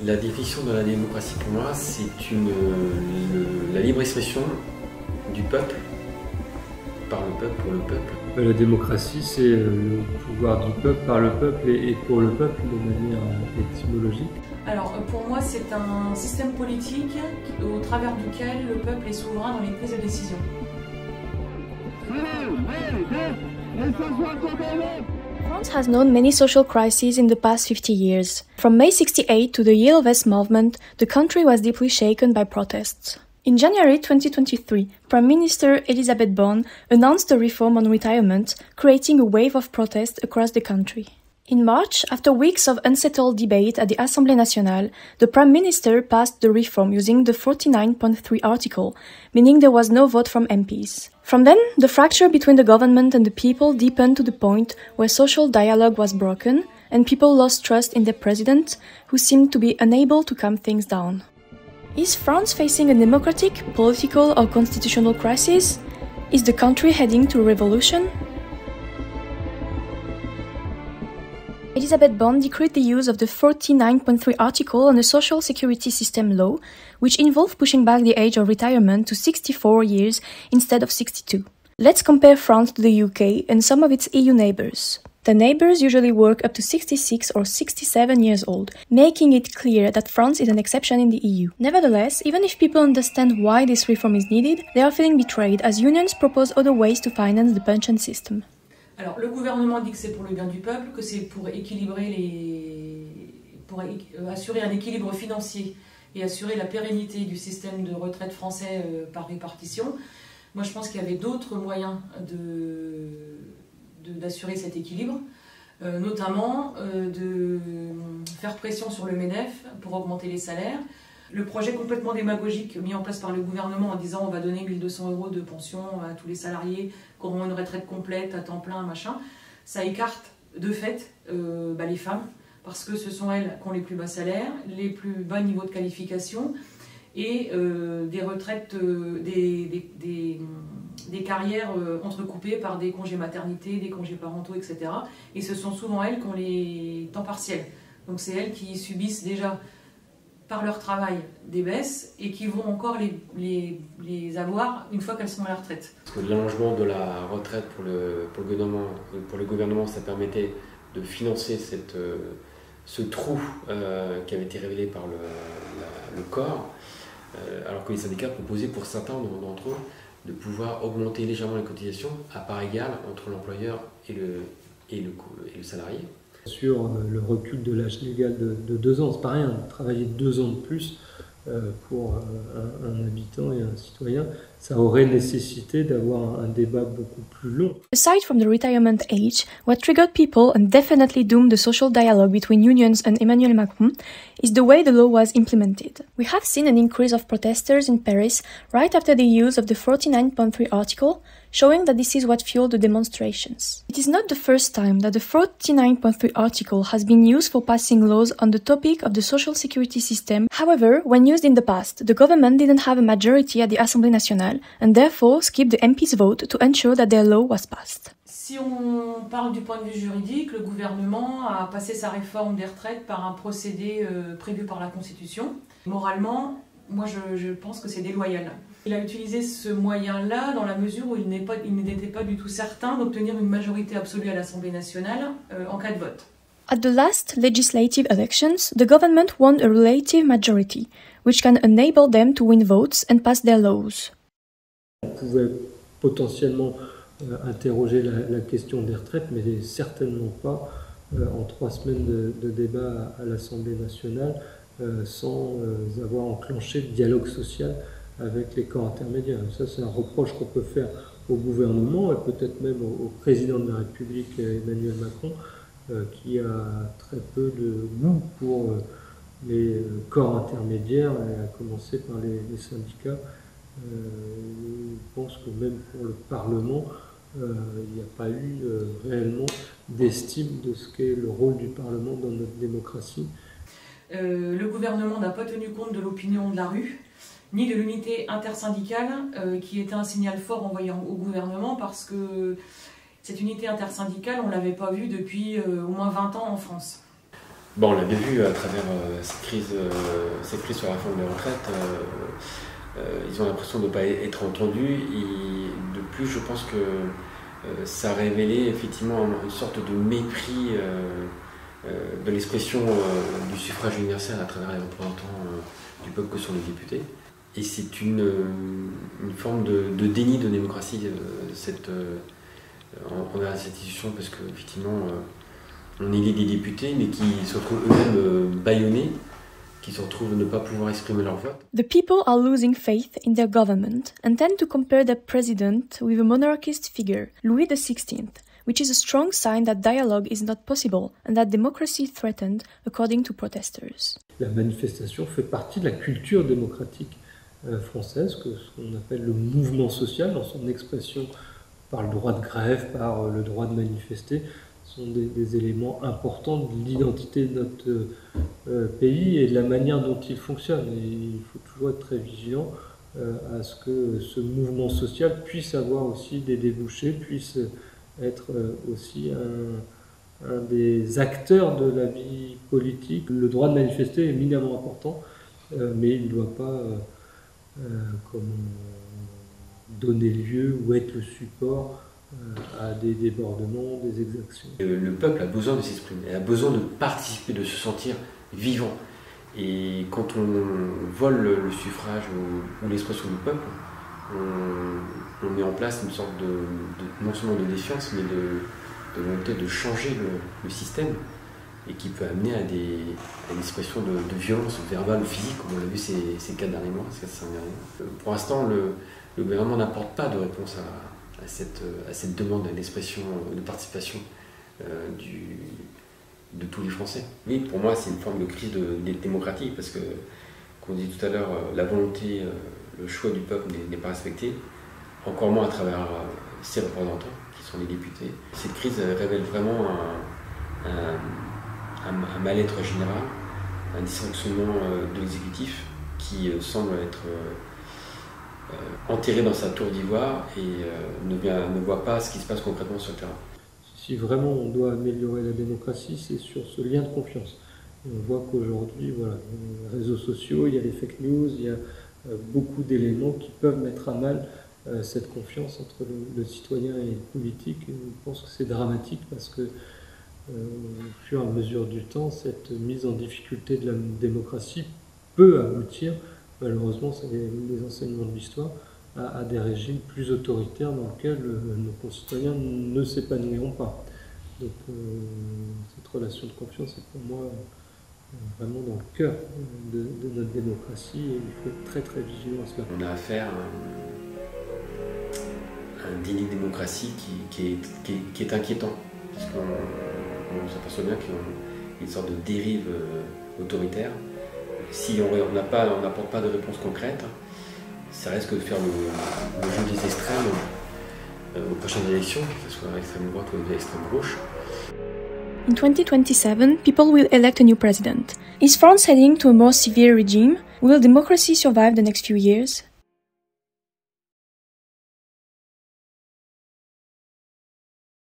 la définition de la démocratie pour moi, c'est la libre expression du peuple, par le peuple, pour le peuple. La démocratie, c'est le pouvoir du peuple, par le peuple et pour le peuple de manière étymologique. Alors pour moi, c'est un système politique au travers duquel le peuple est souverain dans les prises de décision. France has known many social crises in the past 50 years. From May 68 to the Yale Vest movement, the country was deeply shaken by protests. In January 2023, Prime Minister Elisabeth Borne announced a reform on retirement, creating a wave of protests across the country. In March, after weeks of unsettled debate at the Assemblée nationale, the Prime Minister passed the reform using the 49.3 article, meaning there was no vote from MPs. From then, the fracture between the government and the people deepened to the point where social dialogue was broken, and people lost trust in their president, who seemed to be unable to calm things down. Is France facing a democratic, political or constitutional crisis? Is the country heading to a revolution? Elisabeth Borne decreed the use of the 49.3 article on the Social Security System law, which involved pushing back the age of retirement to 64 years instead of 62. Let's compare France to the UK and some of its EU neighbours. The neighbours usually work up to 66 or 67 years old, making it clear that France is an exception in the EU. Nevertheless, even if people understand why this reform is needed, they are feeling betrayed as unions propose other ways to finance the pension system. Alors le gouvernement dit que c'est pour le bien du peuple, que c'est pour assurer un équilibre financier et assurer la pérennité du système de retraite français par répartition. Moi je pense qu'il y avait d'autres moyens d'assurer cet équilibre, notamment de faire pression sur le MEDEF pour augmenter les salaires. Le projet complètement démagogique mis en place par le gouvernement en disant on va donner 1 200 € de pension à tous les salariés qui auront une retraite complète, à temps plein, machin, ça écarte de fait les femmes, parce que ce sont elles qui ont les plus bas salaires, les plus bas niveaux de qualification et des retraites, des carrières entrecoupées par des congés maternité, des congés parentaux, etc. Et ce sont souvent elles qui ont les temps partiels. Donc c'est elles qui subissent déjà par leur travail des baisses et qui vont encore les avoir une fois qu'elles sont à la retraite. Parce que l'allongement de la retraite pour le gouvernement, ça permettait de financer ce trou qui avait été révélé par le corps, alors que les syndicats proposaient pour certains d'entre eux de pouvoir augmenter légèrement les cotisations à part égale entre l'employeur et le salarié. Sur le recul de l'âge légal de 2 ans, c'est pas rien, travailler 2 ans de plus pour un habitant et un citoyen, ça aurait nécessité d'avoir un débat beaucoup plus long. Aside from the retirement age, what triggered people and definitely doomed the social dialogue between unions and Emmanuel Macron is the way the law was implemented. We have seen an increase of protesters in Paris right after the use of the 49.3 article, showing that this is what fueled the demonstrations. It is not the first time that the 49.3 article has been used for passing laws on the topic of the social security system. However, when used in the past, the government didn't have a majority at the Assemblée nationale and therefore skipped the MP's vote to ensure that their law was passed. Si on parle du point de vue juridique, le gouvernement a passé sa réforme des retraites par un procédé prévu par la Constitution. Moralement, moi je pense que c'est déloyal. Il a utilisé ce moyen-là dans la mesure où il n'était pas du tout certain d'obtenir une majorité absolue à l'Assemblée nationale en cas de vote. At the last legislative elections, the government won a relative majority, which can enable them to win votes and pass their laws. On pouvait potentiellement interroger la question des retraites, mais certainement pas en 3 semaines de débat à l'Assemblée nationale sans avoir enclenché de dialogue social avec les corps intermédiaires. Ça, c'est un reproche qu'on peut faire au gouvernement et peut-être même au président de la République, Emmanuel Macron, qui a très peu de goût pour les corps intermédiaires, à commencer par les syndicats. Je pense que même pour le Parlement, il n'y a pas eu réellement d'estime de ce qu'est le rôle du Parlement dans notre démocratie. Le gouvernement n'a pas tenu compte de l'opinion de la rue, ni de l'unité intersyndicale, qui était un signal fort envoyé au gouvernement, parce que cette unité intersyndicale, on ne l'avait pas vue depuis au moins 20 ans en France. Bon, on l'a bien vu à travers cette crise sur la réforme des retraites. Ils ont l'impression de ne pas être entendus. Et de plus, je pense que ça a révélé effectivement une sorte de mépris de l'expression du suffrage universel à travers les représentants du peuple que sont les députés. Et c'est une forme de déni de démocratie envers cette institution, parce qu'effectivement, on élit des députés, mais qui se retrouvent eux-mêmes bâillonnés, qui se retrouvent ne pas pouvoir exprimer leur vote. The people are losing faith in their government and tend to compare their president with a monarchist figure, Louis XVI, which is a strong sign that dialogue is not possible and that democracy is threatened, according to protesters. La manifestation fait partie de la culture démocratique française, ce qu'on appelle le mouvement social, dans son expression par le droit de grève, par le droit de manifester, sont des éléments importants de l'identité de notre pays et de la manière dont il fonctionne. Et il faut toujours être très vigilant à ce que ce mouvement social puisse avoir aussi des débouchés, puisse être aussi un des acteurs de la vie politique. Le droit de manifester est éminemment important, mais il ne doit pas donner lieu ou être le support à des débordements, des exactions. Le peuple a besoin de s'exprimer, a besoin de participer, de se sentir vivant. Et quand on vole le suffrage ou l'expression du peuple, on met en place une sorte non seulement de défiance, mais de volonté de changer le système, et qui peut amener à une expression de violence verbale ou physique, comme on l'a vu ces 4 derniers mois, ces 5 derniers mois. Pour l'instant, le gouvernement n'apporte pas de réponse à cette demande d'expression, de participation de tous les Français. Oui, pour moi, c'est une forme de crise démocratique, parce que, comme on dit tout à l'heure, la volonté, le choix du peuple n'est pas respecté, encore moins à travers ses représentants, qui sont les députés. Cette crise révèle vraiment un mal-être général, un dysfonctionnement de l'exécutif qui semble être enterré dans sa tour d'ivoire et ne voit pas ce qui se passe concrètement sur le terrain. Si vraiment on doit améliorer la démocratie, c'est sur ce lien de confiance. Et on voit qu'aujourd'hui, voilà, les réseaux sociaux, il y a les fake news, il y a beaucoup d'éléments qui peuvent mettre à mal cette confiance entre le citoyen et le politique. Et je pense que c'est dramatique parce que au fur et à mesure du temps, cette mise en difficulté de la démocratie peut aboutir, malheureusement, c'est les enseignements de l'histoire, à des régimes plus autoritaires dans lesquels nos concitoyens ne s'épanouiront pas. Donc cette relation de confiance est pour moi vraiment dans le cœur de notre démocratie et il faut être très très vigilant à cela. On a affaire à un déni de démocratie qui est inquiétant, parce qu'on s'aperçoit bien qu'il y a une sorte de dérive autoritaire. Si on n'apporte pas de réponse concrète, ça risque de faire le jeu des extrêmes aux prochaines élections, que ce soit l'extrême droite ou l'extrême gauche. In 2027, people will elect a new president. Is France heading to a more severe regime? Will democracy survive the next few years?